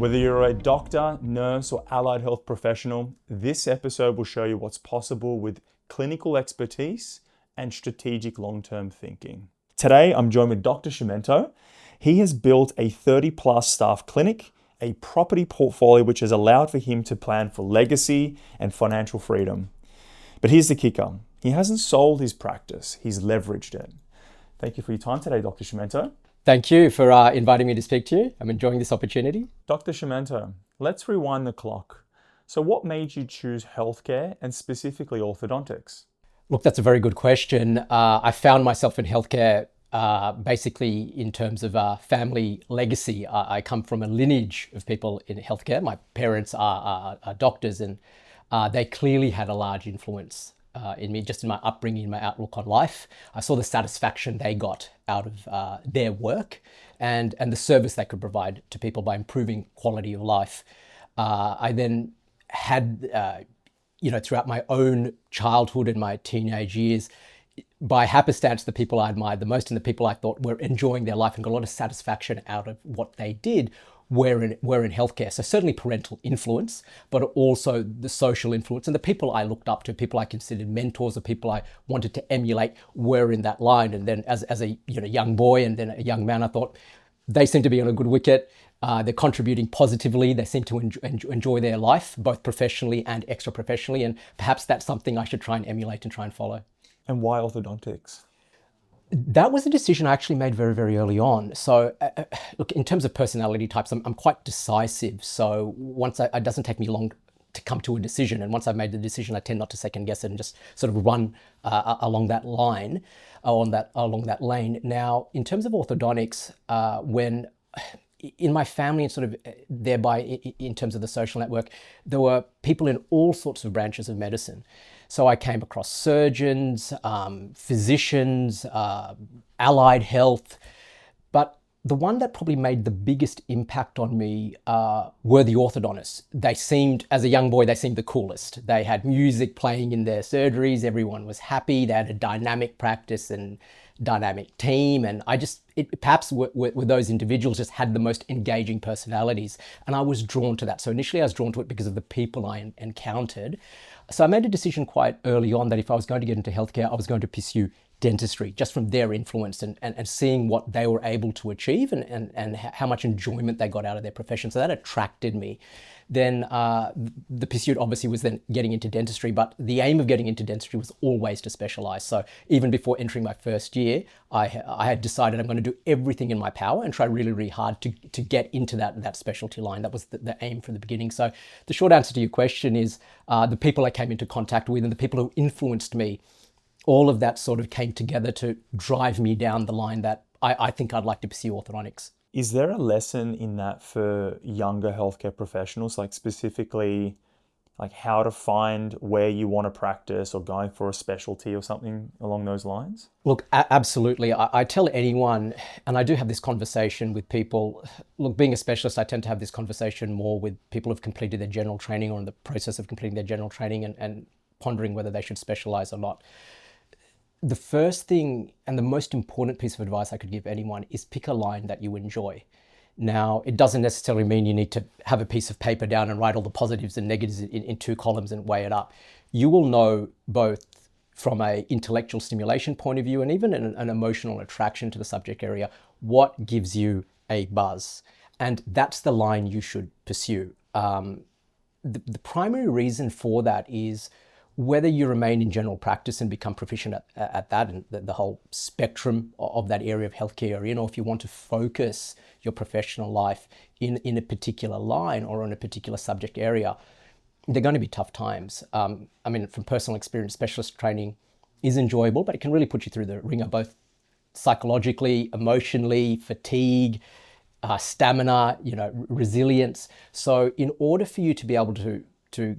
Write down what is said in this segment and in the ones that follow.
Whether you're a doctor, nurse, or allied health professional, this episode will show you what's possible with clinical expertise and strategic long-term thinking. Today, I'm joined with Dr. Shimanto. He has built a 30-plus staff clinic, a property portfolio which has allowed for him to plan for legacy and financial freedom. But here's the kicker. He hasn't sold his practice, he's leveraged it. Thank you for your time today, Dr. Shimanto. Thank you for inviting me to speak to you. I'm enjoying this opportunity. Dr. Shimanto, let's rewind the clock. So what made you choose healthcare and specifically orthodontics? Look, that's a very good question. I found myself in healthcare basically in terms of family legacy. I come from a lineage of people in healthcare. My parents are doctors, and they clearly had a large influence in me, just in my upbringing, my outlook on life. I saw the satisfaction they got out of their work and the service they could provide to people by improving quality of life. I then had, throughout my own childhood and my teenage years, by happenstance, the people I admired the most and the people I thought were enjoying their life and got a lot of satisfaction out of what they did were in healthcare. So certainly parental influence, but also the social influence. And the people I looked up to, people I considered mentors, or people I wanted to emulate were in that line. And then as a young boy and then a young man, I thought, they seem to be on a good wicket. They're contributing positively. They seem to enjoy their life, both professionally and extra professionally. And perhaps that's something I should try and emulate and try and follow. And why orthodontics? That was a decision I actually made very, very early on. So look, in terms of personality types, I'm quite decisive. So once it doesn't take me long to come to a decision. And once I've made the decision, I tend not to second guess it and just sort of run along that line, along that lane. Now, in terms of orthodontics, when in my family and sort of thereby in terms of the social network, there were people in all sorts of branches of medicine. So I came across surgeons, physicians, allied health, but the one that probably made the biggest impact on me were the orthodontists. They seemed, as a young boy, they seemed the coolest. They had music playing in their surgeries, everyone was happy, they had a dynamic practice and dynamic team, and perhaps with those individuals just had the most engaging personalities, and I was drawn to that. So initially I was drawn to it because of the people I encountered. So I made a decision quite early on that if I was going to get into healthcare, I was going to pursue dentistry, just from their influence and seeing what they were able to achieve and how much enjoyment they got out of their profession. So that attracted me. Then the pursuit obviously was then getting into dentistry, but the aim of getting into dentistry was always to specialize. So even before entering my first year, I had decided I'm going to do everything in my power and try really, really hard to get into that specialty line. That was the aim from the beginning. So the short answer to your question is the people I came into contact with and the people who influenced me, all of that sort of came together to drive me down the line that I think I'd like to pursue orthodontics. Is there a lesson in that for younger healthcare professionals, like specifically like how to find where you want to practice or going for a specialty or something along those lines? Look, absolutely. I tell anyone, and I do have this conversation with people. Look, being a specialist, I tend to have this conversation more with people who've completed their general training or in the process of completing their general training and pondering whether they should specialize or not. The first thing and the most important piece of advice I could give anyone is pick a line that you enjoy. Now, it doesn't necessarily mean you need to have a piece of paper down and write all the positives and negatives in two columns and weigh it up. You will know both from an intellectual stimulation point of view and even an emotional attraction to the subject area, what gives you a buzz. And that's the line you should pursue. The primary reason for that is whether you remain in general practice and become proficient at that and the whole spectrum of that area of healthcare, or if you want to focus your professional life in a particular line or on a particular subject area, they're going to be tough times. From personal experience, specialist training is enjoyable, but it can really put you through the ringer, both psychologically, emotionally, fatigue, stamina, resilience. So in order for you to be able to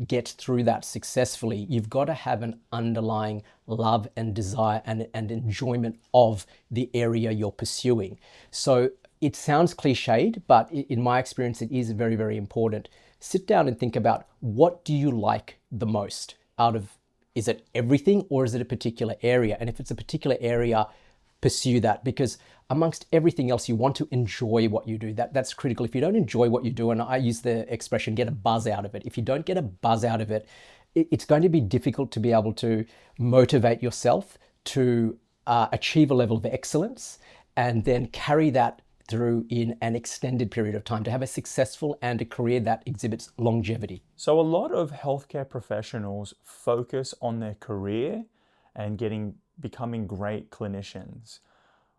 get through that successfully, you've got to have an underlying love and desire and enjoyment of the area you're pursuing. So it sounds cliched, but in my experience, it is very, very important. Sit down and think about, what do you like the most out of, is it everything or is it a particular area? And if it's a particular area, pursue that, because amongst everything else, you want to enjoy what you do. That's critical. If you don't enjoy what you do, and I use the expression, get a buzz out of it. If you don't get a buzz out of it, it's going to be difficult to be able to motivate yourself to achieve a level of excellence and then carry that through in an extended period of time to have a successful and a career that exhibits longevity. So a lot of healthcare professionals focus on their career and becoming great clinicians.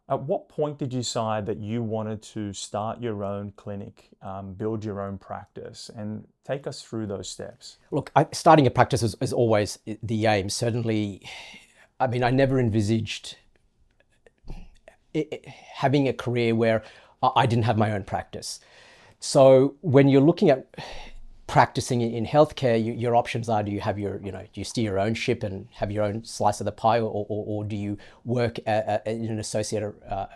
At what point did you decide that you wanted to start your own clinic, build your own practice, and take us through those steps? Look, starting a practice is always the aim. Certainly, I mean, I never envisaged having a career where I didn't have my own practice. So when you're looking at practicing in healthcare, your options are: do you have do you steer your own ship and have your own slice of the pie, or do you work in an associated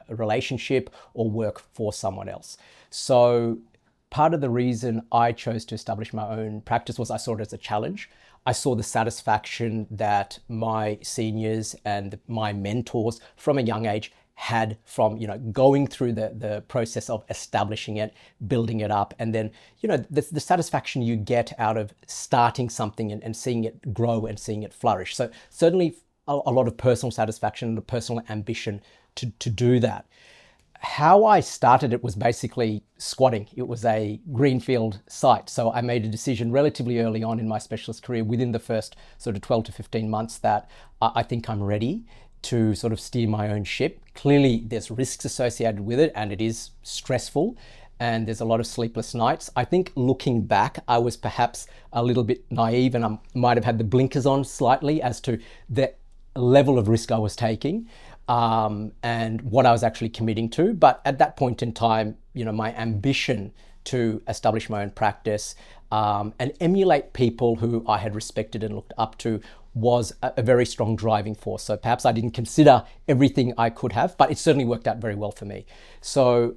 relationship or work for someone else? So part of the reason I chose to establish my own practice was I saw it as a challenge. I saw the satisfaction that my seniors and my mentors from a young age had from going through the process of establishing it, building it up, and then the satisfaction you get out of starting something and seeing it grow and seeing it flourish. So certainly a lot of personal satisfaction and a personal ambition to do that. How I started it was basically squatting. It was a greenfield site. So I made a decision relatively early on in my specialist career, within the first sort of 12 to 15 months, that I think I'm ready to sort of steer my own ship. Clearly there's risks associated with it, and it is stressful, and there's a lot of sleepless nights. I think looking back, I was perhaps a little bit naive, and I might have had the blinkers on slightly as to the level of risk I was taking and what I was actually committing to. But at that point in time, my ambition to establish my own practice and emulate people who I had respected and looked up to was a very strong driving force. So perhaps I didn't consider everything I could have, but it certainly worked out very well for me. So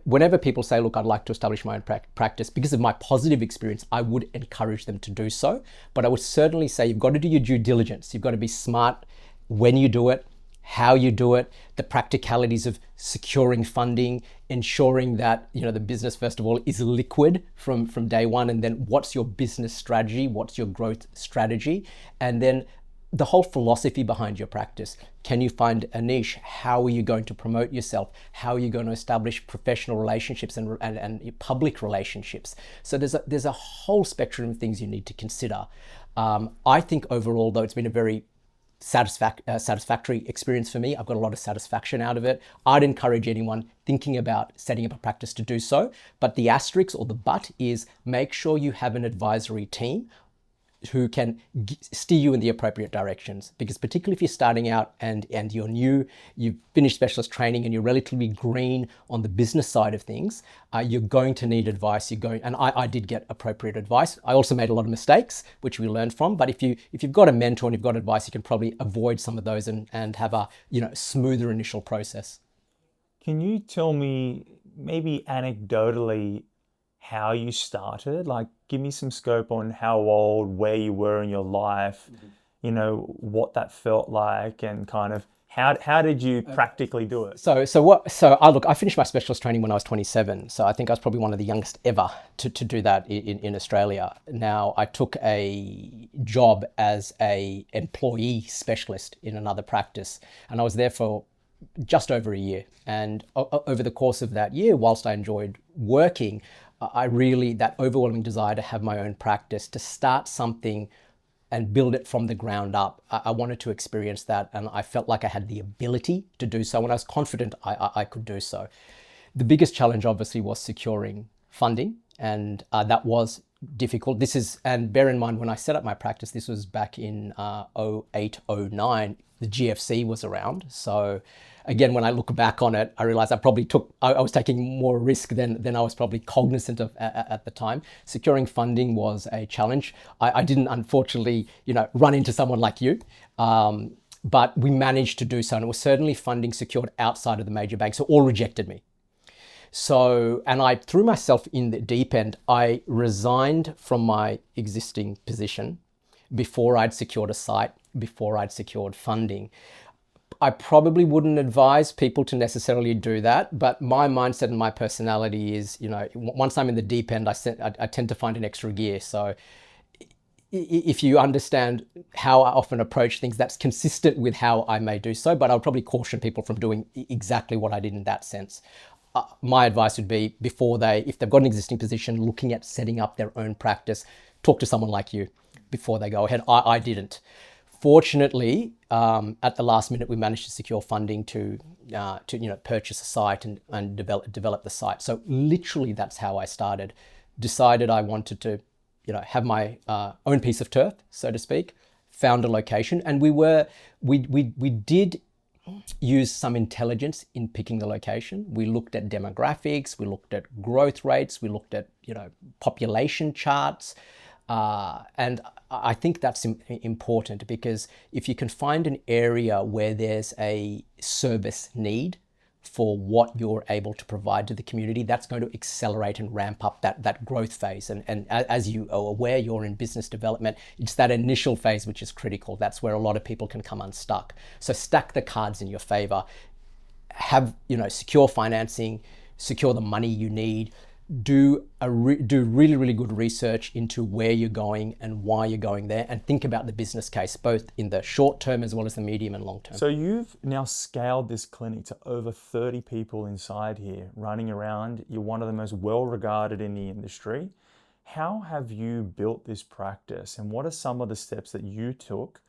whenever people say, look, I'd like to establish my own practice, because of my positive experience, I would encourage them to do so. But I would certainly say you've got to do your due diligence. You've got to be smart when you do it, how you do it, the practicalities of securing funding, ensuring that the business, first of all, is liquid from day one, and then what's your business strategy, what's your growth strategy, and then the whole philosophy behind your practice. Can you find a niche? How are you going to promote yourself? How are you going to establish professional relationships and public relationships? So there's a whole spectrum of things you need to consider. I think overall, though, it's been a very satisfactory experience for me. I've got a lot of satisfaction out of it. I'd encourage anyone thinking about setting up a practice to do so. But the asterisk or the but is, make sure you have an advisory team who can steer you in the appropriate directions. Because particularly if you're starting out and you're new, you've finished specialist training and you're relatively green on the business side of things, you're going to need advice. And I did get appropriate advice. I also made a lot of mistakes, which we learned from. But if you've got a mentor and you've got advice, you can probably avoid some of those and have a smoother initial process. Can you tell me, maybe anecdotally, how you started? Like, give me some scope on how old, where you were in your life, what that felt like, and kind of how did you practically do it? I finished my specialist training when I was 27. So I think I was probably one of the youngest ever to do that in Australia. Now, I took a job as a employee specialist in another practice, and I was there for just over a year. And over the course of that year, whilst I enjoyed working, that overwhelming desire to have my own practice, to start something and build it from the ground up. I wanted to experience that, and I felt like I had the ability to do so, and I was confident I could do so. The biggest challenge obviously was securing funding, and that was difficult. And bear in mind, when I set up my practice, this was back in 08, 09, the GFC was around. So again, when I look back on it, I realized I was taking more risk than I was probably cognizant of at the time. Securing funding was a challenge. I didn't, unfortunately, run into someone like you, but we managed to do so. And it was certainly funding secured outside of the major banks, who all rejected me. So, and I threw myself in the deep end. I resigned from my existing position before I'd secured a site, before I'd secured funding. I probably wouldn't advise people to necessarily do that, but my mindset and my personality is, once I'm in the deep end, I tend to find an extra gear. So if you understand how I often approach things, that's consistent with how I may do so, but I'll probably caution people from doing exactly what I did in that sense. My advice would be if they've got an existing position, looking at setting up their own practice, talk to someone like you before they go ahead. I didn't. Fortunately, at the last minute, we managed to secure funding to purchase a site and develop the site. So literally, that's how I started. Decided I wanted to, have my own piece of turf, so to speak. Found a location, and we did use some intelligence in picking the location. We looked at demographics, we looked at growth rates, we looked at population charts. And I think that's important, because if you can find an area where there's a service need for what you're able to provide to the community, that's going to accelerate and ramp up that growth phase. And as you are aware, you're in business development. It's that initial phase which is critical. That's where a lot of people can come unstuck. So stack the cards in your favor. Have secure financing, secure the money you need. Do really, really good research into where you're going and why you're going there, and think about the business case, both in the short term as well as the medium and long term. So you've now scaled this clinic to over 30 people inside here, running around. You're one of the most well-regarded in the industry. How have you built this practice, and what are some of the steps that you took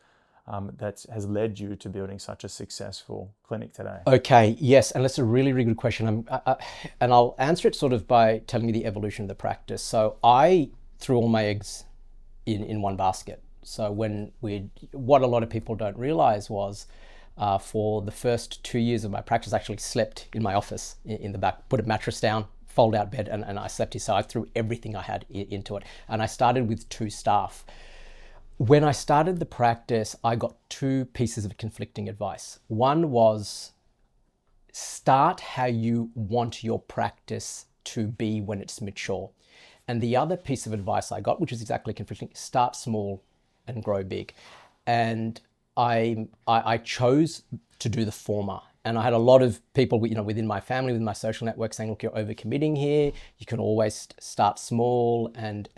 that has led you to building such a successful clinic today? Okay, yes, and that's a really, really good question. And I'll answer it sort of by telling you the evolution of the practice. So I threw all my eggs in one basket. So what a lot of people don't realize was, for the first 2 years of my practice, I actually slept in my office in the back, put a mattress down, fold out bed, and I slept here. So I threw everything I had into it. And I started with 2 staff. When I started the practice, I got 2 pieces of conflicting advice. One was, start how you want your practice to be when it's mature. And the other piece of advice I got, which is exactly conflicting, start small and grow big. And I chose to do the former. And I had a lot of people, within my family, within my social network, saying, look, you're overcommitting here. You can always start small and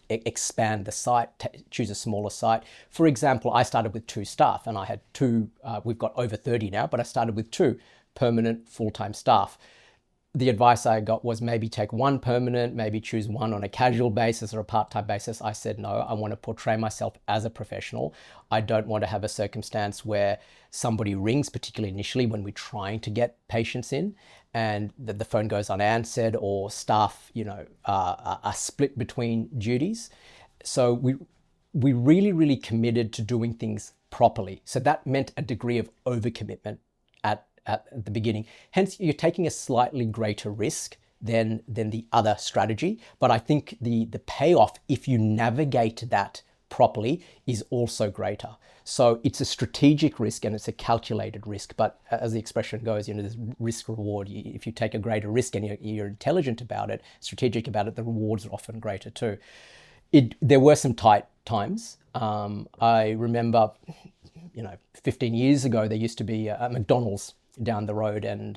expand the site, choose a smaller site. For example, I started with 2 staff, and I had 2, we've got over 30 now, but I started with 2 permanent full-time staff. The advice I got was maybe take 1 permanent, maybe choose 1 on a casual basis or a part-time basis. I said, no, I want to portray myself as a professional. I don't want to have a circumstance where somebody rings, particularly initially when we're trying to get patients in, and the phone goes unanswered, or staff, are split between duties. So we really, really committed to doing things properly. So that meant a degree of overcommitment at the beginning. Hence, you're taking a slightly greater risk than the other strategy. But I think the payoff, if you navigate that properly, is also greater. So it's a strategic risk and it's a calculated risk. But as the expression goes, there's risk reward. If you take a greater risk and you're intelligent about it, strategic about it, the rewards are often greater too. There were some tight times. I remember, 15 years ago, there used to be a McDonald's down the road, and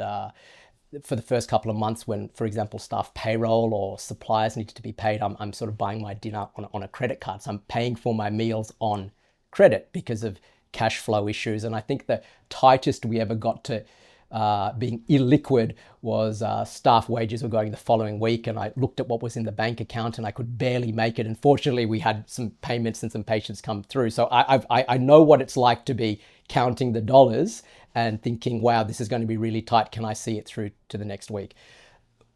for the first couple of months, when, for example, staff payroll or suppliers needed to be paid, I'm sort of buying my dinner on a credit card. So I'm paying for my meals on credit because of cash flow issues. And I think the tightest we ever got to being illiquid was staff wages were going the following week, and I looked at what was in the bank account and I could barely make it. Unfortunately, we had some payments and some patients come through. So I know what it's like to be counting the dollars and thinking, wow, this is going to be really tight. Can I see it through to the next week?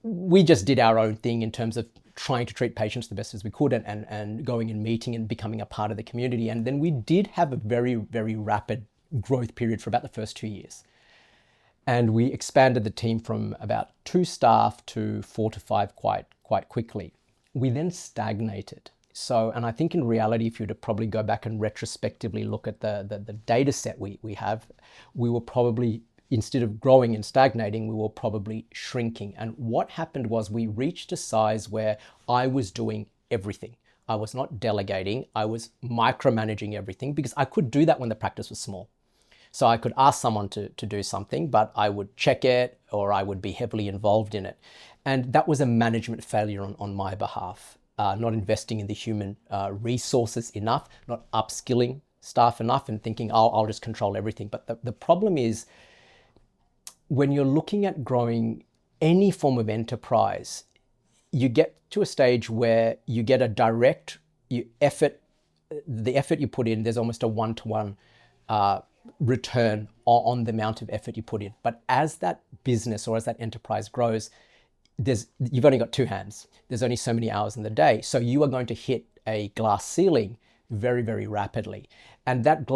We just did our own thing in terms of trying to treat patients the best as we could, and going and meeting and becoming a part of the community. And then we did have a very, very rapid growth period for about the first 2 years. And we expanded the team from about 2 staff to 4 to 5 quite quickly. We then stagnated. So, and I think in reality, if you were to probably go back and retrospectively look at the data set we have, we were probably, instead of growing and stagnating, we were probably shrinking. And what happened was we reached a size where I was doing everything. I was not delegating, I was micromanaging everything, because I could do that when the practice was small. So I could ask someone to do something, but I would check it or I would be heavily involved in it. And that was a management failure on my behalf. Not investing in the human resources enough, not upskilling staff enough, and thinking, oh, I'll just control everything. But the problem is, when you're looking at growing any form of enterprise, you get to a stage where you get a direct effort. The effort you put in, there's almost a one-to-one return on the amount of effort you put in. But as that business or as that enterprise grows, you've only got two hands. There's only so many hours in the day. So you are going to hit a glass ceiling very, very rapidly. And that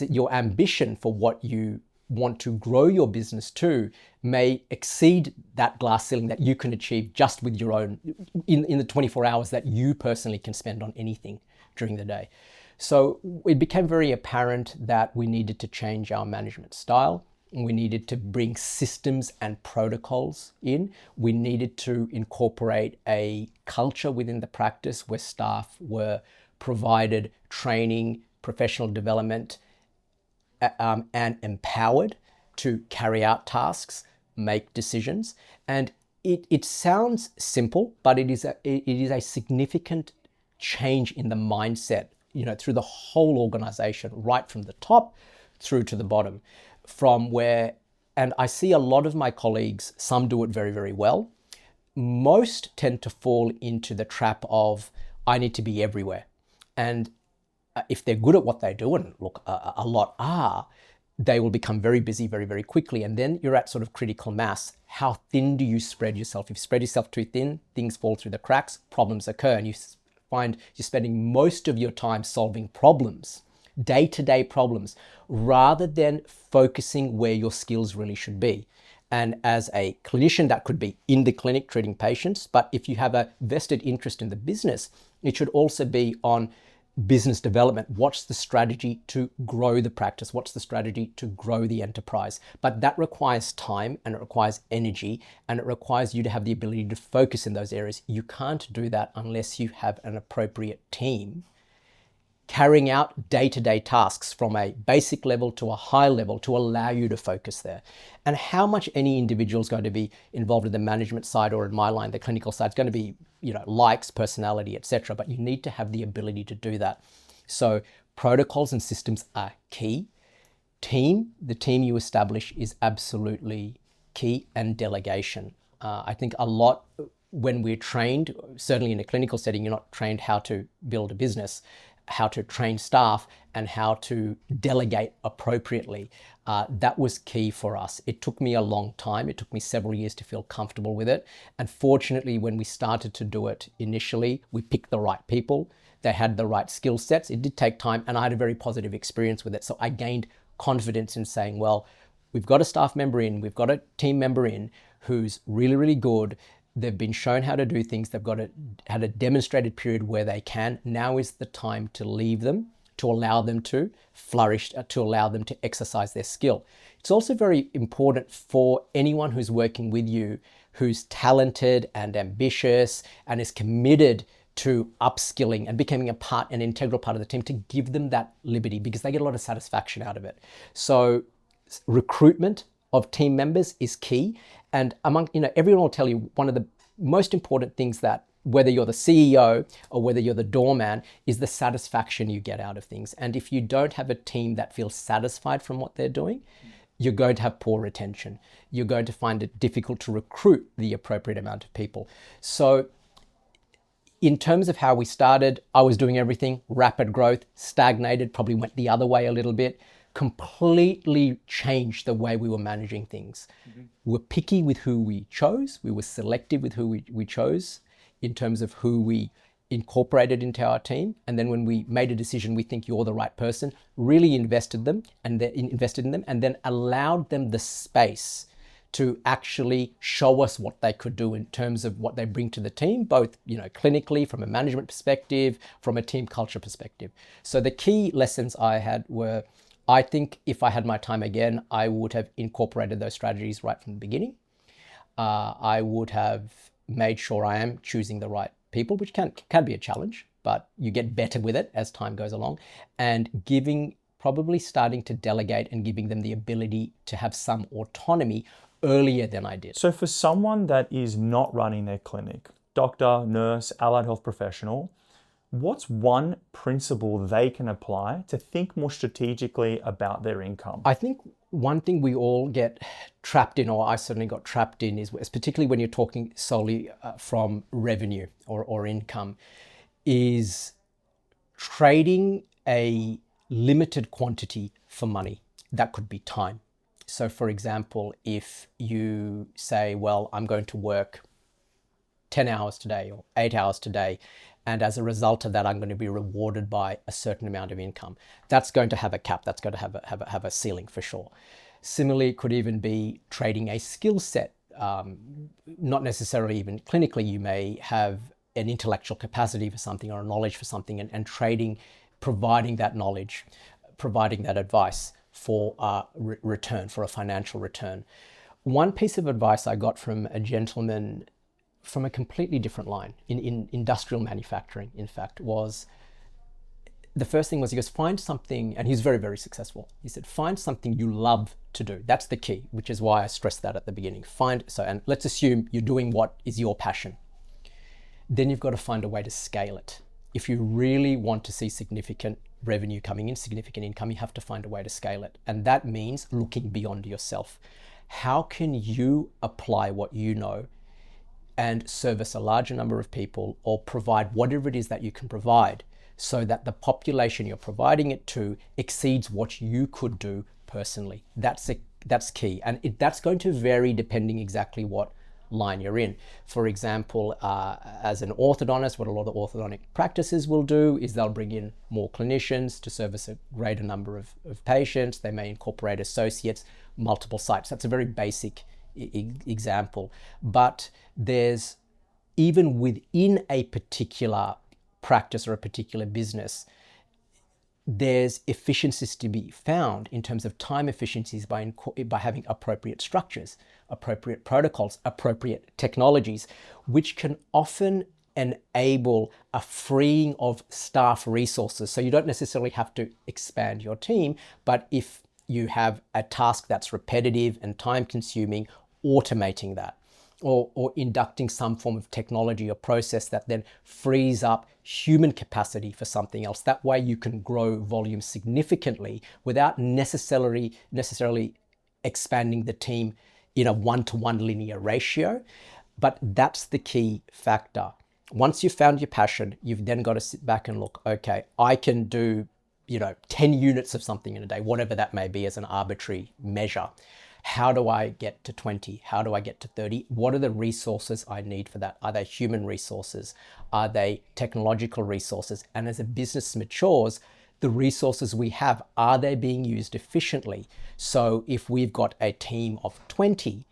your ambition for what you want to grow your business to may exceed that glass ceiling that you can achieve just with your own, in the 24 hours that you personally can spend on anything during the day. So it became very apparent that we needed to change our management style. We needed to bring systems and protocols in. We needed to incorporate a culture within the practice where staff were provided training, professional development, and empowered to carry out tasks, make decisions. And it sounds simple, but it is a significant change in the mindset, through the whole organization, right from the top through to the bottom. And I see a lot of my colleagues, some do it very, very well. Most tend to fall into the trap of, I need to be everywhere. And if they're good at what they do, and look, a lot are, they will become very busy very, very quickly. And then you're at sort of critical mass. How thin do you spread yourself? If you spread yourself too thin, things fall through the cracks, problems occur, and you find you're spending most of your time solving problems, day-to-day problems, rather than focusing where your skills really should be. And as a clinician, that could be in the clinic treating patients, but if you have a vested interest in the business, it should also be on business development. What's the strategy to grow the practice? What's the strategy to grow the enterprise? But that requires time, and it requires energy, and it requires you to have the ability to focus in those areas. You can't do that unless you have an appropriate team carrying out day-to-day tasks from a basic level to a high level to allow you to focus there. And how much any individual is going to be involved in the management side, or in my line, the clinical side, is going to be, likes, personality, etc. But you need to have the ability to do that. So protocols and systems are key. The team you establish is absolutely key, and delegation. I think a lot, when we're trained, certainly in a clinical setting, you're not trained how to build a business, how to train staff, and how to delegate appropriately. That was key for us. It took me a long time. It took me several years to feel comfortable with it. And fortunately, when we started to do it initially, we picked the right people. They had the right skill sets. It did take time, and I had a very positive experience with it. So I gained confidence in saying, well, we've got a staff member in, we've got a team member in who's really, really good. They've been shown how to do things. They've had a demonstrated period where they can. Now is the time to leave them, to allow them to flourish, to allow them to exercise their skill. It's also very important for anyone who's working with you, who's talented and ambitious and is committed to upskilling and becoming an integral part of the team, to give them that liberty, because they get a lot of satisfaction out of it. So recruitment of team members is key. And everyone will tell you, one of the most important things, that whether you're the CEO or whether you're the doorman, is the satisfaction you get out of things. And if you don't have a team that feels satisfied from what they're doing, you're going to have poor retention. You're going to find it difficult to recruit the appropriate amount of people. So in terms of how we started, I was doing everything, rapid growth, stagnated, probably went the other way a little bit, completely changed the way we were managing things. Mm-hmm. We were picky with who we chose. We were selective with who we chose in terms of who we incorporated into our team. And then when we made a decision, we think you're the right person, really invested in them, and then allowed them the space to actually show us what they could do in terms of what they bring to the team, both clinically, from a management perspective, from a team culture perspective. So the key lessons I had were, I think if I had my time again, I would have incorporated those strategies right from the beginning. I would have made sure I am choosing the right people, which can be a challenge, but you get better with it as time goes along, and giving probably starting to delegate and giving them the ability to have some autonomy earlier than I did. So for someone that is not running their clinic, doctor, nurse, allied health professional, what's one principle they can apply to think more strategically about their income? I think one thing we all get trapped in, or I certainly got trapped in, is particularly when you're talking solely from revenue or income, is trading a limited quantity for money. That could be time. So for example, if you say, well, I'm going to work 10 hours today or 8 hours today, and as a result of that, I'm going to be rewarded by a certain amount of income. That's going to have a cap. That's going to have a ceiling for sure. Similarly, it could even be trading a skill set. Not necessarily even clinically, you may have an intellectual capacity for something or a knowledge for something, and trading, providing that knowledge, providing that advice for a return, for a financial return. One piece of advice I got from a gentleman from a completely different line in industrial manufacturing, in fact, was the first thing was, he goes, find something, and he's very, very successful. He said, find something you love to do. That's the key, which is why I stressed that at the beginning. And let's assume you're doing what is your passion. Then you've got to find a way to scale it. If you really want to see significant revenue coming in, significant income, you have to find a way to scale it. And that means looking beyond yourself. How can you apply what you know and service a larger number of people, or provide whatever it is that you can provide, so that the population you're providing it to exceeds what you could do personally? That's key. And that's going to vary depending exactly what line you're in. For example, as an orthodontist, what a lot of orthodontic practices will do is they'll bring in more clinicians to service a greater number of patients. They may incorporate associates, multiple sites. That's a very basic example. But there's, even within a particular practice or a particular business, there's efficiencies to be found in terms of time efficiencies by having appropriate structures, appropriate protocols, appropriate technologies, which can often enable a freeing of staff resources. So you don't necessarily have to expand your team, but if you have a task that's repetitive and time consuming, automating that, or inducting some form of technology or process that then frees up human capacity for something else. That way you can grow volume significantly without necessarily expanding the team in a one-to-one linear ratio. But that's the key factor. Once you've found your passion, you've then got to sit back and look, okay, I can do 10 units of something in a day, whatever that may be as an arbitrary measure. How do I get to 20? How do I get to 30? What are the resources I need for that? Are they human resources? Are they technological resources? And as a business matures, the resources we have, are they being used efficiently? So if we've got a team of 20,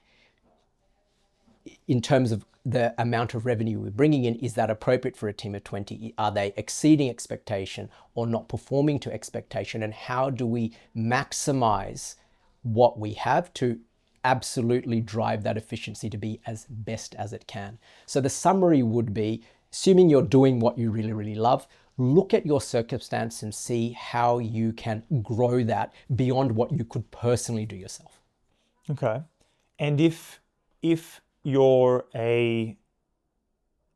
in terms of the amount of revenue we're bringing in, is that appropriate for a team of 20? Are they exceeding expectation or not performing to expectation? And how do we maximize what we have to absolutely drive that efficiency to be as best as it can? So the summary would be, assuming you're doing what you really, really love, look at your circumstance and see how you can grow that beyond what you could personally do yourself. Okay. And if you're a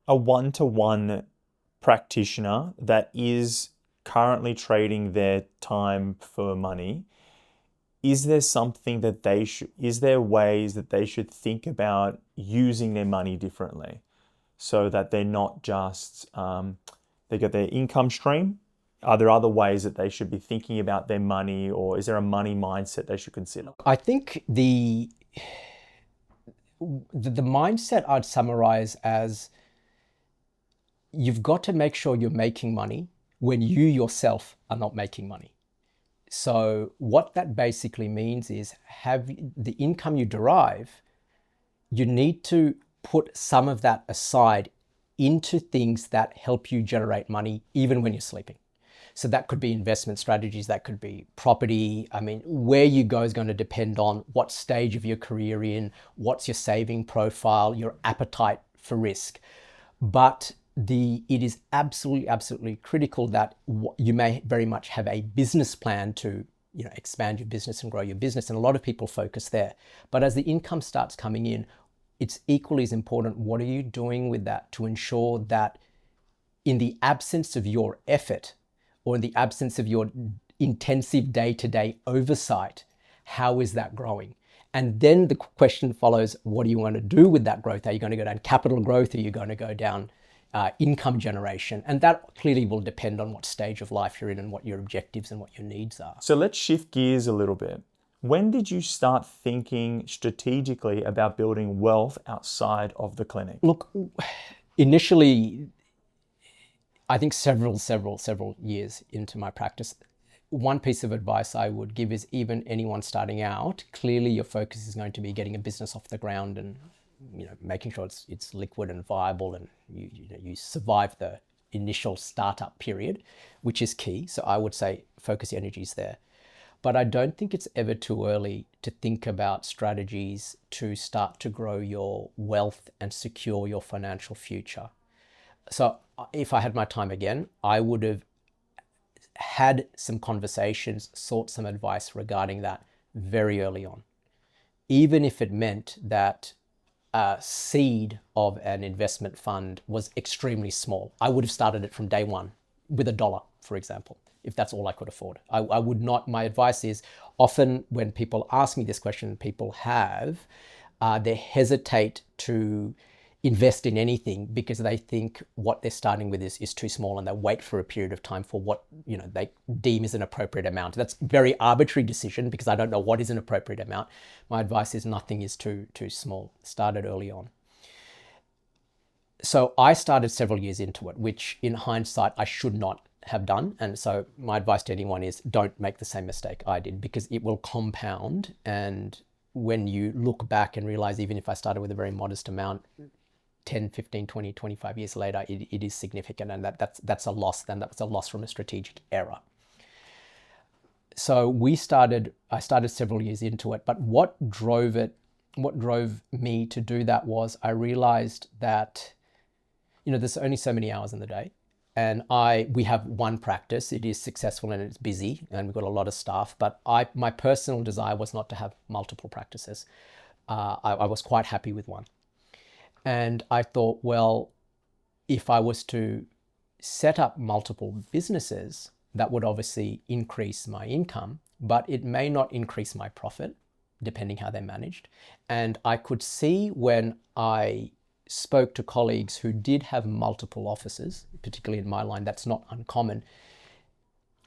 one-to-one practitioner that is currently trading their time for money, is there ways that they should think about using their money differently, so that they're not just, they get their income stream? Are there other ways that they should be thinking about their money, or is there a money mindset they should consider? I think the mindset I'd summarize as, you've got to make sure you're making money when you yourself are not making money. So what that basically means is, have the income you derive, you need to put some of that aside into things that help you generate money even when you're sleeping. So that could be investment strategies, that could be property. I mean, where you go is going to depend on what stage of your career you're in, what's your saving profile, your appetite for risk. But it is absolutely critical that you may very much have a business plan to expand your business and grow your business, and a lot of people focus there. But as the income starts coming in, it's equally as important, what are you doing with that to ensure that in the absence of your effort, or in the absence of your intensive day-to-day oversight, how is that growing? And then the question follows, what do you want to do with that growth? Are you going to go down capital growth? Are you going to go down income generation? And that clearly will depend on what stage of life you're in and what your objectives and what your needs are. So let's shift gears a little bit. When did you start thinking strategically about building wealth outside of the clinic? Look, initially, I think several years into my practice, one piece of advice I would give is, even anyone starting out, clearly your focus is going to be getting a business off the ground and making sure it's liquid and viable, and you survive the initial startup period, which is key. So I would say focus your energies there. But I don't think it's ever too early to think about strategies to start to grow your wealth and secure your financial future. So if I had my time again, I would have had some conversations, sought some advice regarding that very early on. Even if it meant that a seed of an investment fund was extremely small, I would have started it from day one with $1, for example, if that's all I could afford. I would not, my advice is, often when people ask me this question, they hesitate to invest in anything because they think what they're starting with is too small, and they wait for a period of time for what they deem is an appropriate amount. That's a very arbitrary decision because I don't know what is an appropriate amount. My advice is nothing is too small. Start it early on. So I started several years into it, which in hindsight I should not have done. And so my advice to anyone is, don't make the same mistake I did, because it will compound. And when you look back and realize, even if I started with a very modest amount, 10, 15, 20, 25 years later, it is significant, and that's a loss. Then that's a loss from a strategic error. So I started several years into it, but what drove me to do that was, I realized that, there's only so many hours in the day, and we have one practice. It is successful and it's busy, and we've got a lot of staff, but my personal desire was not to have multiple practices. I was quite happy with one. And I thought, well, if I was to set up multiple businesses, that would obviously increase my income, but it may not increase my profit, depending how they're managed. And I could see, when I spoke to colleagues who did have multiple offices, particularly in my line, that's not uncommon,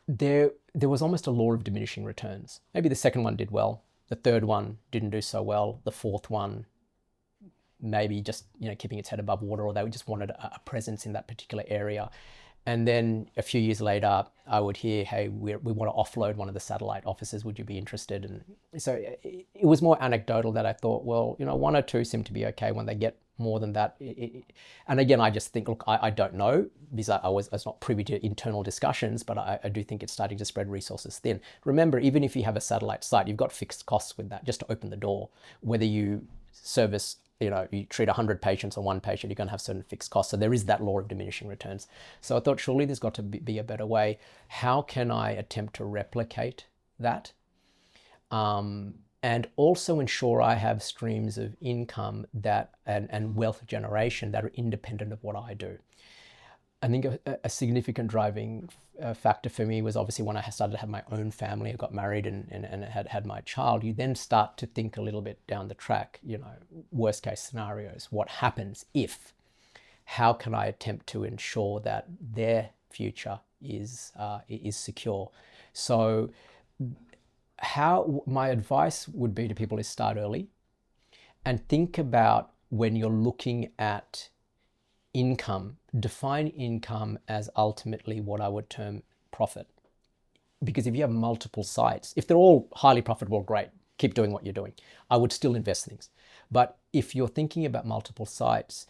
there was almost a law of diminishing returns. Maybe the second one did well, the third one didn't do so well, the fourth one maybe just keeping its head above water, or they just wanted a presence in that particular area. And then a few years later, I would hear, hey, we want to offload one of the satellite offices, would you be interested? And so it was more anecdotal, that I thought, well, one or two seem to be okay. When they get more than that, and again, I just think, look, I don't know, because I was not privy to internal discussions, but I do think it's starting to spread resources thin. Remember, even if you have a satellite site, you've got fixed costs with that, just to open the door. Whether you service, you treat 100 patients or one patient, you're going to have certain fixed costs. So there is that law of diminishing returns. So I thought, surely there's got to be a better way. How can I attempt to replicate that? And also ensure I have streams of income and wealth generation that are independent of what I do. I think a significant driving factor for me was, obviously, when I started to have my own family, I got married and had my child. You then start to think a little bit down the track, worst case scenarios. What happens if? How can I attempt to ensure that their future is secure? So how my advice would be to people is, start early and think about, when you're looking at income, define income as ultimately what I would term profit. Because if you have multiple sites, if they're all highly profitable, great, keep doing what you're doing. I would still invest things. But if you're thinking about multiple sites,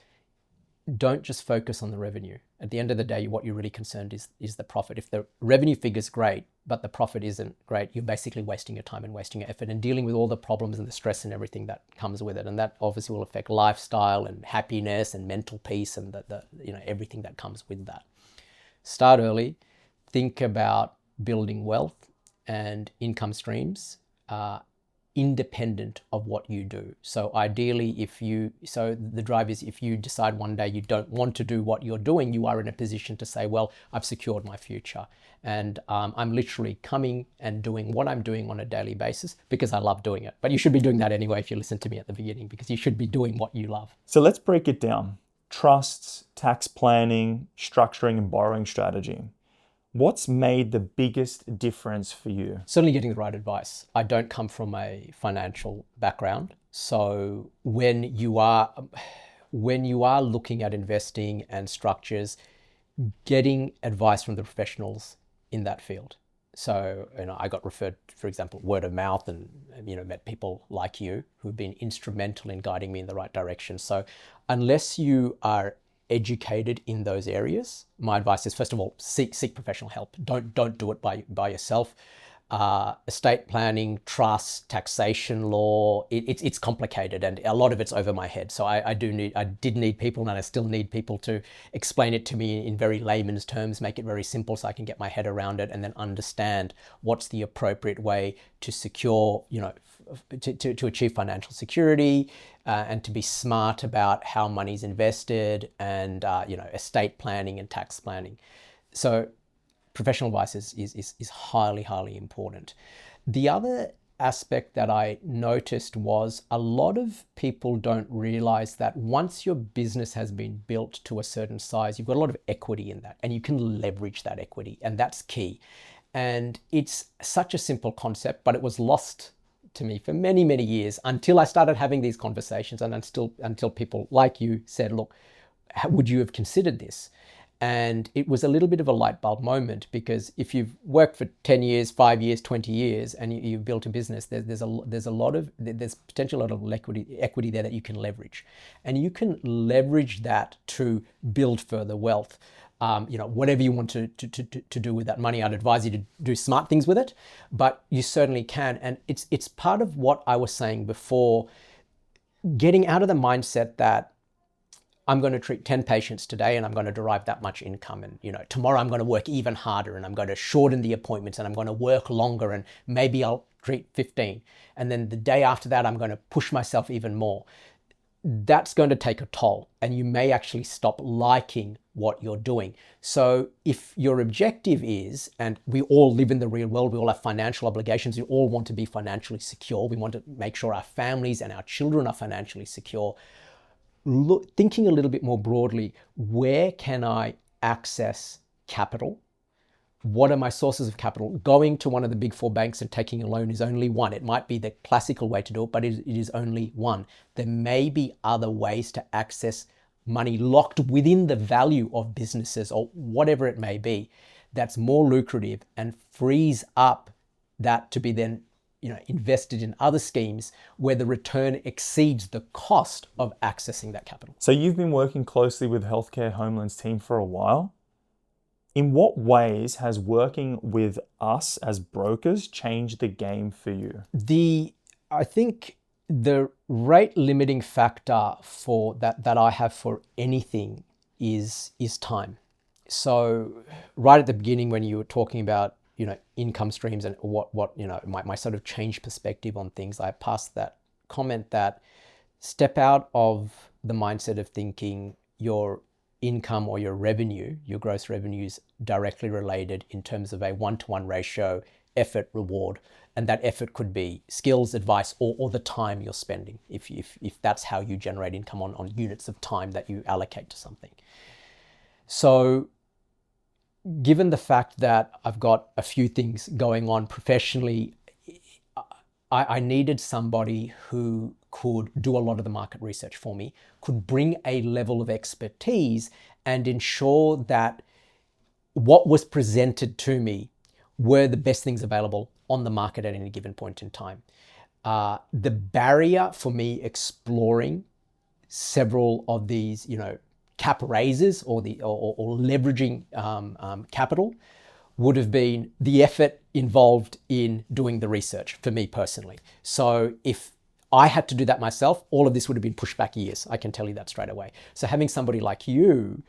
don't just focus on the revenue. At the end of the day, what you're really concerned is the profit. If the revenue figure's great, but the profit isn't great, you're basically wasting your time and wasting your effort and dealing with all the problems and the stress and everything that comes with it. And that obviously will affect lifestyle and happiness and mental peace and the everything that comes with that. Start early. Think about building wealth and income streams independent of what you do. So ideally, the drive is if you decide one day you don't want to do what you're doing, you are in a position to say, well, I've secured my future. And I'm literally coming and doing what I'm doing on a daily basis because I love doing it. But you should be doing that anyway if you listen to me at the beginning, because you should be doing what you love. So let's break it down. Trusts, tax planning, structuring and borrowing strategy. What's made the biggest difference for you? Certainly getting the right advice. I don't come from a financial background. So when you are looking at investing and structures, getting advice from the professionals in that field. So, I got referred, for example, word of mouth and, met people like you who've been instrumental in guiding me in the right direction. So unless you are educated in those areas, my advice is, first of all, seek professional help. Don't do it by yourself. Estate planning, trust, taxation law, it's complicated and a lot of it's over my head. So I did need people, and I still need people to explain it to me in very layman's terms, make it very simple so I can get my head around it and then understand what's the appropriate way to secure, to achieve financial security, and to be smart about how money's invested and, estate planning and tax planning. So professional advice is highly, highly important. The other aspect that I noticed was a lot of people don't realize that once your business has been built to a certain size, you've got a lot of equity in that and you can leverage that equity, and that's key. And it's such a simple concept, but it was lost to me for many, many years until I started having these conversations and until people like you said, look, would you have considered this? And it was a little bit of a light bulb moment, because if you've worked for 10 years, 5 years, 20 years, and you've built a business, there's potential lot of equity there that you can leverage. And you can leverage that to build further wealth. Whatever you want to do with that money, I'd advise you to do smart things with it, but you certainly can. And it's part of what I was saying before, getting out of the mindset that I'm going to treat 10 patients today and I'm going to derive that much income. And, tomorrow I'm going to work even harder and I'm going to shorten the appointments and I'm going to work longer and maybe I'll treat 15. And then the day after that, I'm going to push myself even more. That's going to take a toll and you may actually stop liking what you're doing. So if your objective is, and we all live in the real world, we all have financial obligations, we all want to be financially secure. We want to make sure our families and our children are financially secure. Thinking a little bit more broadly, where can I access capital? What are my sources of capital? Going to one of the big four banks and taking a loan is only one. It might be the classical way to do it, but it is only one. There may be other ways to access money locked within the value of businesses or whatever it may be that's more lucrative and frees up that to be then invested in other schemes where the return exceeds the cost of accessing that capital. So you've been working closely with Healthcare Homeland's team for a while. In what ways has working with us as brokers changed the game for you? I think the rate limiting factor for that I have for anything is time. So right at the beginning when you were talking about income streams and what my sort of changed perspective on things, I passed that comment that step out of the mindset of thinking your income or your revenue, your gross revenue is directly related in terms of a 1-to-1 ratio, effort, reward. And that effort could be skills, advice, or the time you're spending, if that's how you generate income on units of time that you allocate to something. So given the fact that I've got a few things going on professionally, I needed somebody who could do a lot of the market research for me, could bring a level of expertise and ensure that what was presented to me were the best things available on the market at any given point in time. The barrier for me exploring several of these, cap raises or leveraging capital would have been the effort involved in doing the research for me personally. So if I had to do that myself, all of this would have been pushed back years. I can tell you that straight away. So having somebody like you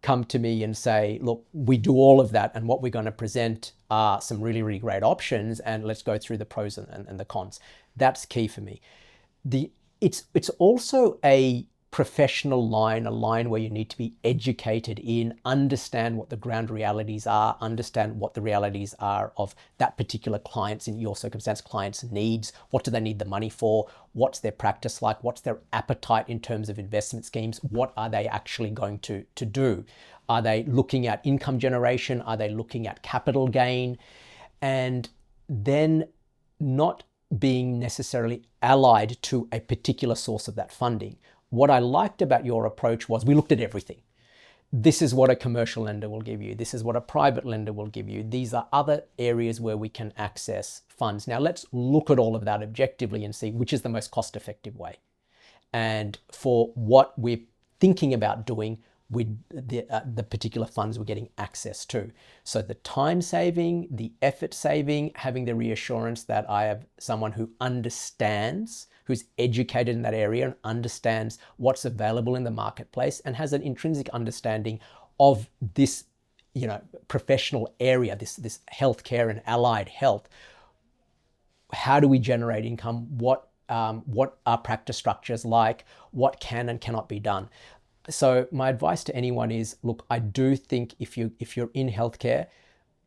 come to me and say, look, we do all of that, and what we're going to present are some really, really great options, and let's go through the pros and the cons. That's key for me. It's also a professional line, a line where you need to be educated in, understand what the ground realities are, understand what the realities are of that particular client's, in your circumstance, client's needs. What do they need the money for? What's their practice like? What's their appetite in terms of investment schemes? What are they actually going to do? Are they looking at income generation? Are they looking at capital gain? And then not being necessarily allied to a particular source of that funding. What I liked about your approach was we looked at everything. This is what a commercial lender will give you. This is what a private lender will give you. These are other areas where we can access funds. Now let's look at all of that objectively and see which is the most cost-effective way. And for what we're thinking about doing with the particular funds we're getting access to. So the time saving, the effort saving, having the reassurance that I have someone who understands, who's educated in that area and understands what's available in the marketplace and has an intrinsic understanding of this, professional area, this healthcare and allied health. How do we generate income? What are practice structures like? What can and cannot be done? So my advice to anyone is, look, I do think if you're in healthcare,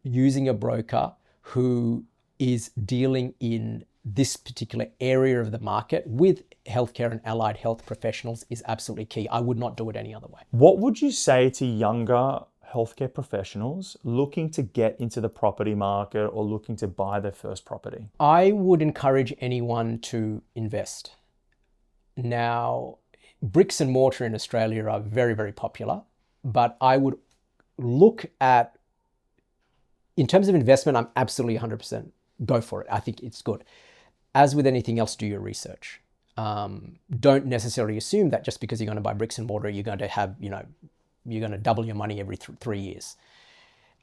using a broker who is dealing in this particular area of the market with healthcare and allied health professionals is absolutely key. I would not do it any other way. What would you say to younger healthcare professionals looking to get into the property market or looking to buy their first property? I would encourage anyone to invest. Now, bricks and mortar in Australia are very, very popular, but I would look at, in terms of investment, I'm absolutely 100% go for it. I think it's good. As with anything else, do your research. Don't necessarily assume that just because you're going to buy bricks and mortar, you're going to have, you're going to double your money every 3 years.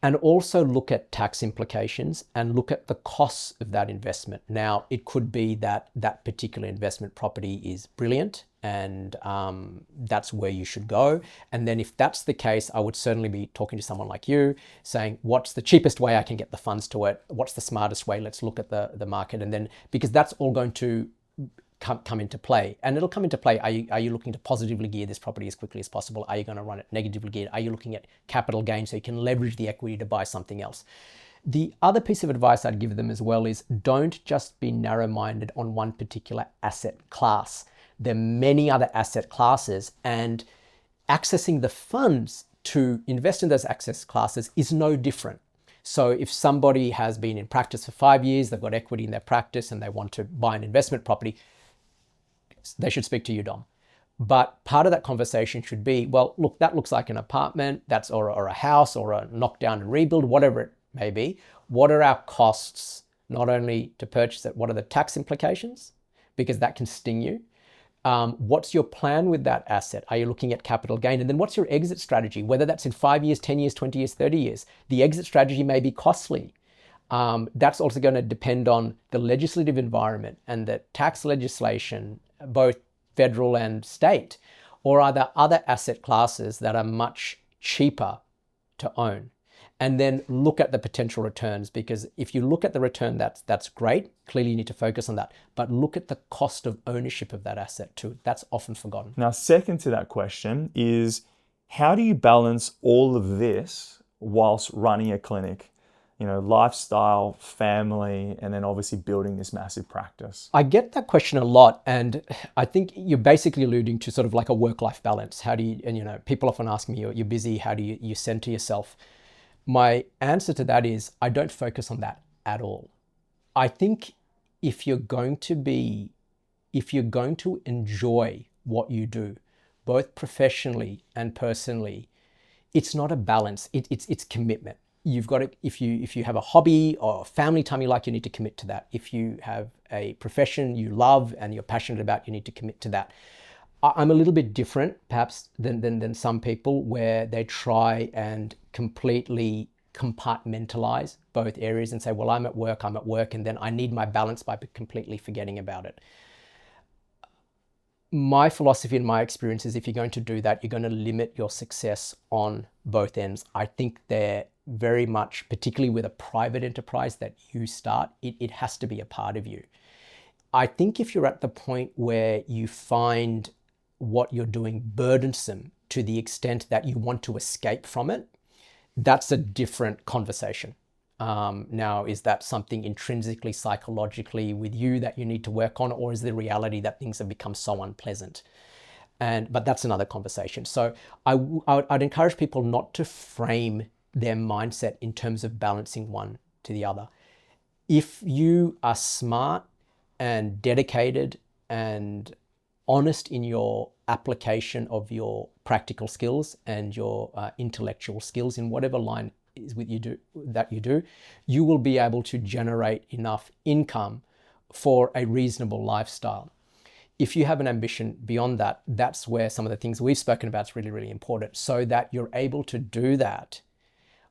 And also look at tax implications and look at the costs of that investment. Now, it could be that that particular investment property is brilliant and that's where you should go. And then if that's the case, I would certainly be talking to someone like you, saying, what's the cheapest way I can get the funds to it? What's the smartest way? Let's look at the market. And then, because that's all going to come into play. And it'll come into play. Are you looking to positively gear this property as quickly as possible? Are you going to run it negatively geared? Are you looking at capital gain so you can leverage the equity to buy something else? The other piece of advice I'd give them as well is don't just be narrow-minded on one particular asset class. There are many other asset classes, and accessing the funds to invest in those asset classes is no different. So if somebody has been in practice for 5 years, they've got equity in their practice and they want to buy an investment property, they should speak to you, Dom. But part of that conversation should be, well, look, that looks like an apartment, or a house, or a knockdown and rebuild, whatever it may be. What are our costs, not only to purchase it, what are the tax implications? Because that can sting you. What's your plan with that asset? Are you looking at capital gain? And then what's your exit strategy? Whether that's in 5 years, 10 years, 20 years, 30 years. The exit strategy may be costly. That's also going to depend on the legislative environment and the tax legislation, both federal and state. Or are there other asset classes that are much cheaper to own? And then look at the potential returns, because if you look at the return, that's great. Clearly you need to focus on that, but look at the cost of ownership of that asset too. That's often forgotten. Now, second to that question is, how do you balance all of this whilst running a clinic? Lifestyle, family, and then obviously building this massive practice. I get that question a lot, and I think you're basically alluding to sort of like a work-life balance. How do you, and people often ask me, you're busy, how do you center yourself? My answer to that is I don't focus on that at all. I think if you're going to enjoy what you do, both professionally and personally, it's not a balance, it's commitment. You've got to, if you have a hobby or family time you like, you need to commit to that. If you have a profession you love and you're passionate about, you need to commit to that. I'm a little bit different, perhaps, than some people, where they try and completely compartmentalize both areas and say, well, I'm at work, and then I need my balance by completely forgetting about it. My philosophy and my experience is if you're going to do that, you're going to limit your success on both ends. I think they're very much, particularly with a private enterprise that you start, it has to be a part of you. I think if you're at the point where you find what you're doing burdensome to the extent that you want to escape from it, that's a different conversation. Now, is that something intrinsically, psychologically with you that you need to work on, or is the reality that things have become so unpleasant? But that's another conversation. So I'd encourage people not to frame their mindset in terms of balancing one to the other. If you are smart and dedicated and honest in your application of your practical skills and your intellectual skills in whatever line is with you do, you will be able to generate enough income for a reasonable lifestyle. If you have an ambition beyond that, that's where some of the things we've spoken about is really, really important, so that you're able to do that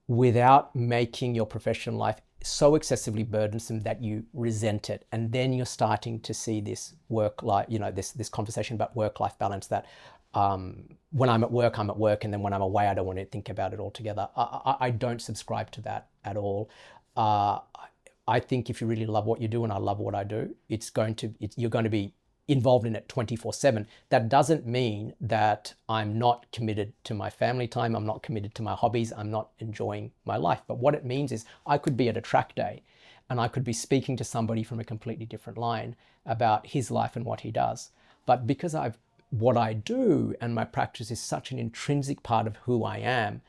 without making your professional life so excessively burdensome that you resent it. And then you're starting to see this work-life, this conversation about work-life balance, that when I'm at work, and then when I'm away, I don't want to think about it altogether. I don't subscribe to that at all. I think if you really love what you do, and I love what I do, you're going to be involved in it 24/7. That doesn't mean that I'm not committed to my family time, I'm not committed to my hobbies, I'm not enjoying my life. But what it means is I could be at a track day and I could be speaking to somebody from a completely different line about his life and what he does. But because what I do and my practice is such an intrinsic part of who I am,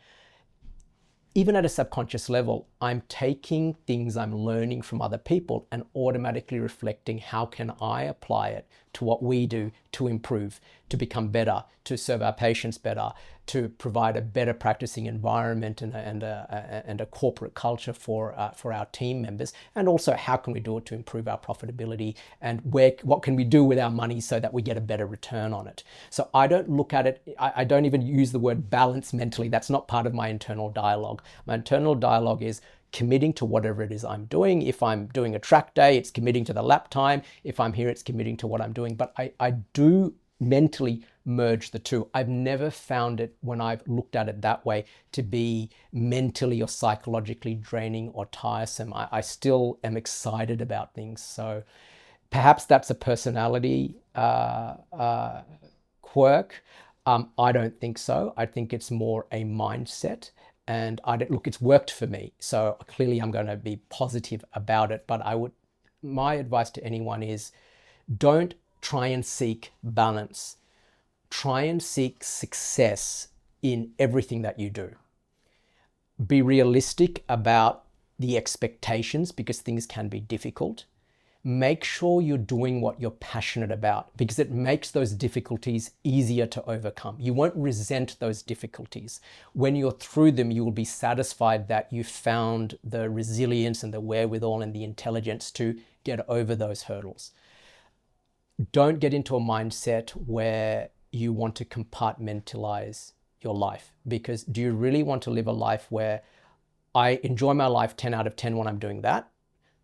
even at a subconscious level, I'm taking things I'm learning from other people and automatically reflecting, how can I apply it to what we do to improve, to become better, to serve our patients better, to provide a better practicing environment and a corporate culture for our team members, and also how can we do it to improve our profitability, and what can we do with our money so that we get a better return on it. So I don't look at it, I don't even use the word balance mentally. That's not part of my internal dialogue. My internal dialogue is committing to whatever it is I'm doing. If I'm doing a track day, it's committing to the lap time. If I'm here, it's committing to what I'm doing. But I do mentally merge the two. I've never found it, when I've looked at it that way, to be mentally or psychologically draining or tiresome. I still am excited about things. So perhaps that's a personality quirk. I don't think so. I think it's more a mindset. And it's worked for me. So clearly I'm going to be positive about it. But my advice to anyone is, don't try and seek balance. Try and seek success in everything that you do. Be realistic about the expectations, because things can be difficult. Make sure you're doing what you're passionate about, because it makes those difficulties easier to overcome. You won't resent those difficulties. When you're through them, you will be satisfied that you found the resilience and the wherewithal and the intelligence to get over those hurdles. Don't get into a mindset where you want to compartmentalize your life, because do you really want to live a life where I enjoy my life 10 out of 10 when I'm doing that,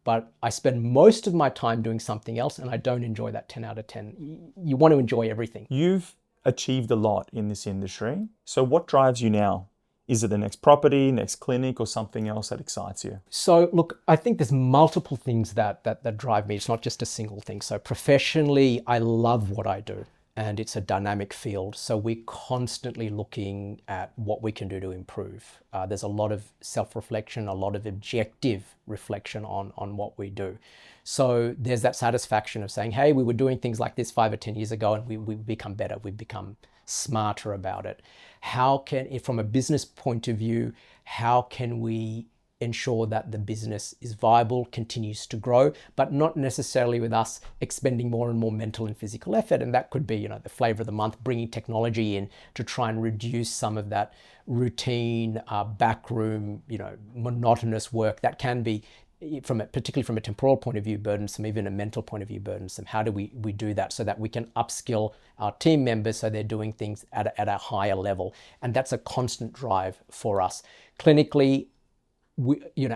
but I spend most of my time doing something else and I don't enjoy that 10 out of 10. You want to enjoy everything. You've achieved a lot in this industry. So what drives you now? Is it the next property, next clinic, or something else that excites you? So look, I think there's multiple things that drive me. It's not just a single thing. So professionally, I love what I do, and it's a dynamic field. So we're constantly looking at what we can do to improve. There's a lot of self-reflection, a lot of objective reflection on what we do. So there's that satisfaction of saying, hey, we were doing things like this 5 or 10 years ago, and we've become better. We've become smarter about it. From a business point of view, how can we ensure that the business is viable, continues to grow, but not necessarily with us expending more and more mental and physical effort? And that could be, the flavor of the month, bringing technology in to try and reduce some of that routine, backroom, monotonous work that can be particularly from a temporal point of view, burdensome, even a mental point of view, burdensome. How do we do that so that we can upskill our team members so they're doing things at a higher level? And that's a constant drive for us. Clinically,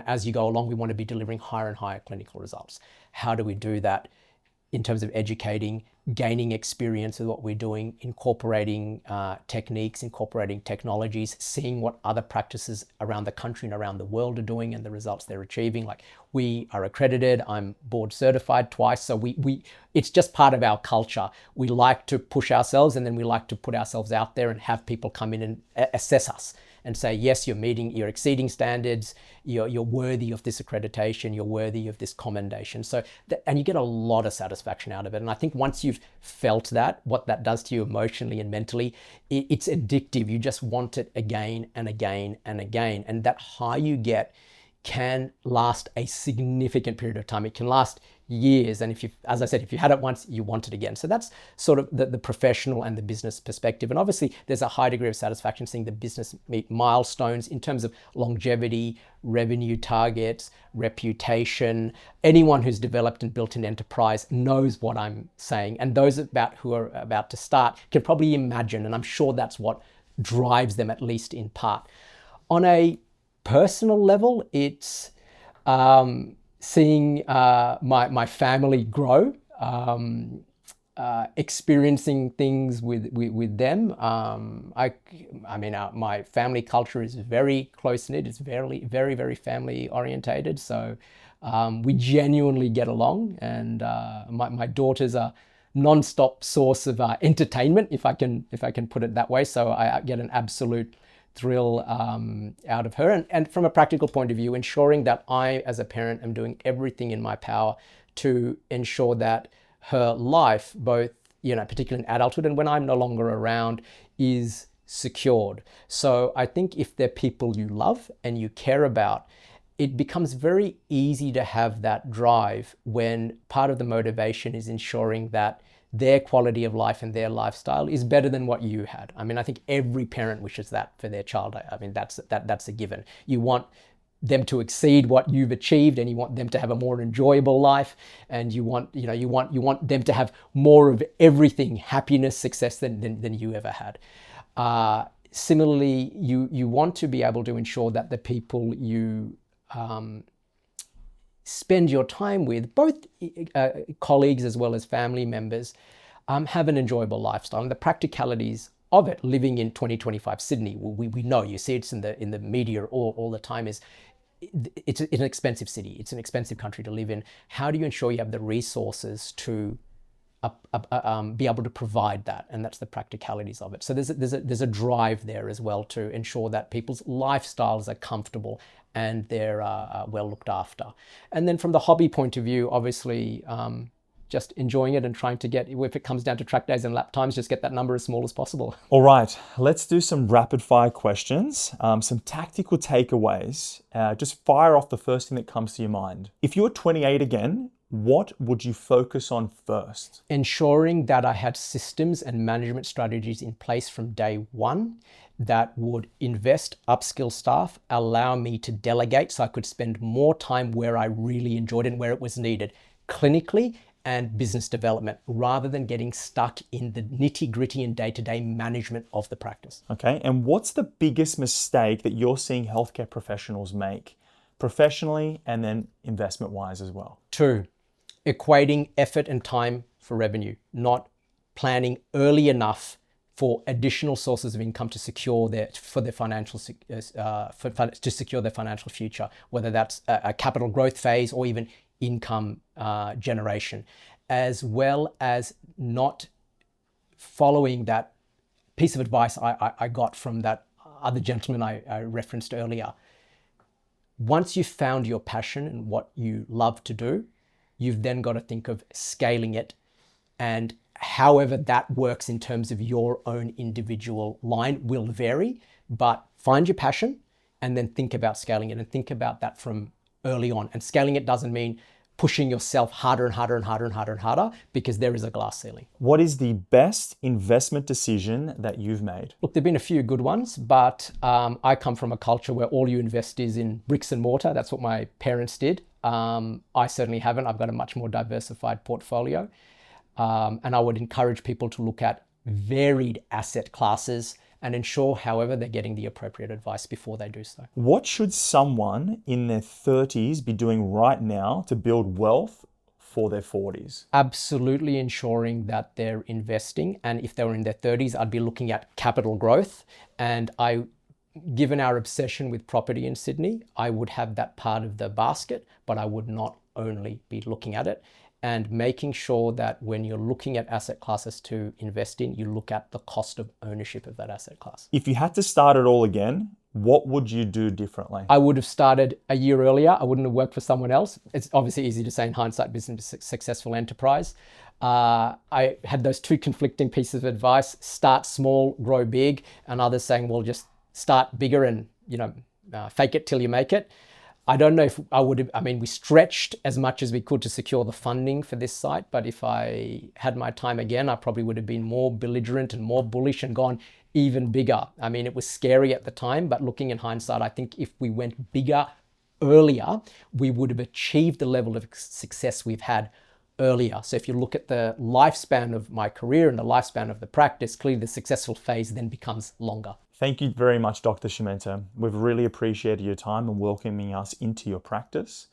as you go along, we want to be delivering higher and higher clinical results. How do we do that? In terms of educating, gaining experience with what we're doing, incorporating techniques, incorporating technologies, seeing what other practices around the country and around the world are doing and the results they're achieving. Like, we are accredited, I'm board certified twice, so it's just part of our culture. We like to push ourselves, and then we like to put ourselves out there and have people come in and assess us and say, yes, you're exceeding standards, you're worthy of this accreditation, you're worthy of this commendation. So, and you get a lot of satisfaction out of it. And I think once you've felt that, what that does to you emotionally and mentally, it's addictive. You just want it again and again and again. And that high you get can last a significant period of time. It can last years. And as I said, if you had it once, you want it again. So that's sort of the professional and the business perspective. And obviously there's a high degree of satisfaction seeing the business meet milestones in terms of longevity, revenue targets, reputation. Anyone who's developed and built an enterprise knows what I'm saying. And those who are about to start can probably imagine, and I'm sure that's what drives them, at least in part. On a personal level, it's seeing my family grow, experiencing things with them. My family culture is very close-knit. It's very, very, very family orientated. So we genuinely get along, and my daughter's a non-stop source of entertainment, if I can put it that way. So I get an absolute thrill out of her. And from a practical point of view, ensuring that I, as a parent, am doing everything in my power to ensure that her life, both, particularly in adulthood and when I'm no longer around, is secured. So I think if they're people you love and you care about, it becomes very easy to have that drive when part of the motivation is ensuring that their quality of life and their lifestyle is better than what you had. I think every parent wishes that for their child. That's a given. You want them to exceed what you've achieved, and you want them to have a more enjoyable life, and you want them to have more of everything, happiness, success than you ever had. Similarly, you want to be able to ensure that the people you spend your time with, both colleagues as well as family members, have an enjoyable lifestyle. And the practicalities of it, living in 2025 Sydney, we know, you see it's in the media all the time, it's an expensive city. It's an expensive country to live in. How do you ensure you have the resources to be able to provide that? And that's the practicalities of it. So there's a drive there as well to ensure that people's lifestyles are comfortable and they're well looked after. And then from the hobby point of view, obviously, just enjoying it and trying to get, if it comes down to track days and lap times, just get that number as small as possible. All right, let's do some rapid fire questions, some tactical takeaways. Just fire off the first thing that comes to your mind. If you were 28 again, what would you focus on first? Ensuring that I had systems and management strategies in place from day one that would invest, upskill staff, allow me to delegate so I could spend more time where I really enjoyed it and where it was needed, clinically and business development, rather than getting stuck in the nitty-gritty and day-to-day management of the practice. Okay, and what's the biggest mistake that you're seeing healthcare professionals make, professionally and then investment-wise as well? 2, equating effort and time for revenue, not planning early enough for additional sources of income to secure their financial future, whether that's a capital growth phase or even income generation, as well as not following that piece of advice I got from that other gentleman I referenced earlier. Once you've found your passion and what you love to do, you've then got to think of scaling it, and however that works in terms of your own individual line will vary, but find your passion and then think about scaling it, and think about that from early on. And scaling it doesn't mean pushing yourself harder and harder and harder and harder and harder because there is a glass ceiling. What is the best investment decision that you've made? Look, there've been a few good ones, but I come from a culture where all you invest is in bricks and mortar. That's what my parents did. I certainly haven't. I've got a much more diversified portfolio. And I would encourage people to look at varied asset classes and ensure, however, they're getting the appropriate advice before they do so. What should someone in their 30s be doing right now to build wealth for their 40s? Absolutely ensuring that they're investing. And if they were in their 30s, I'd be looking at capital growth. And given our obsession with property in Sydney, I would have that part of the basket, but I would not only be looking at it. And making sure that when you're looking at asset classes to invest in, you look at the cost of ownership of that asset class. If you had to start it all again, what would you do differently? I would have started a year earlier. I wouldn't have worked for someone else. It's obviously easy to say in hindsight, business is a successful enterprise. I had those two conflicting pieces of advice: start small, grow big, and others saying, well, just start bigger and fake it till you make it. I don't know if I would have, we stretched as much as we could to secure the funding for this site, but if I had my time again, I probably would have been more belligerent and more bullish and gone even bigger. It was scary at the time, but looking in hindsight, I think if we went bigger earlier, we would have achieved the level of success we've had earlier. So if you look at the lifespan of my career and the lifespan of the practice, clearly the successful phase then becomes longer. Thank you very much, Dr. Shimanto. We've really appreciated your time and welcoming us into your practice.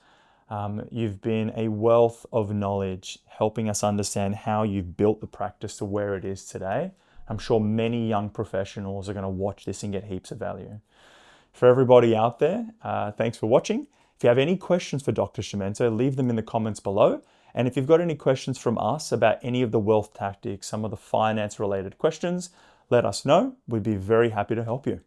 You've been a wealth of knowledge, helping us understand how you've built the practice to where it is today. I'm sure many young professionals are going to watch this and get heaps of value. For everybody out there, thanks for watching. If you have any questions for Dr. Shimanto, leave them in the comments below. And if you've got any questions from us about any of the wealth tactics, some of the finance related questions, let us know. We'd be very happy to help you.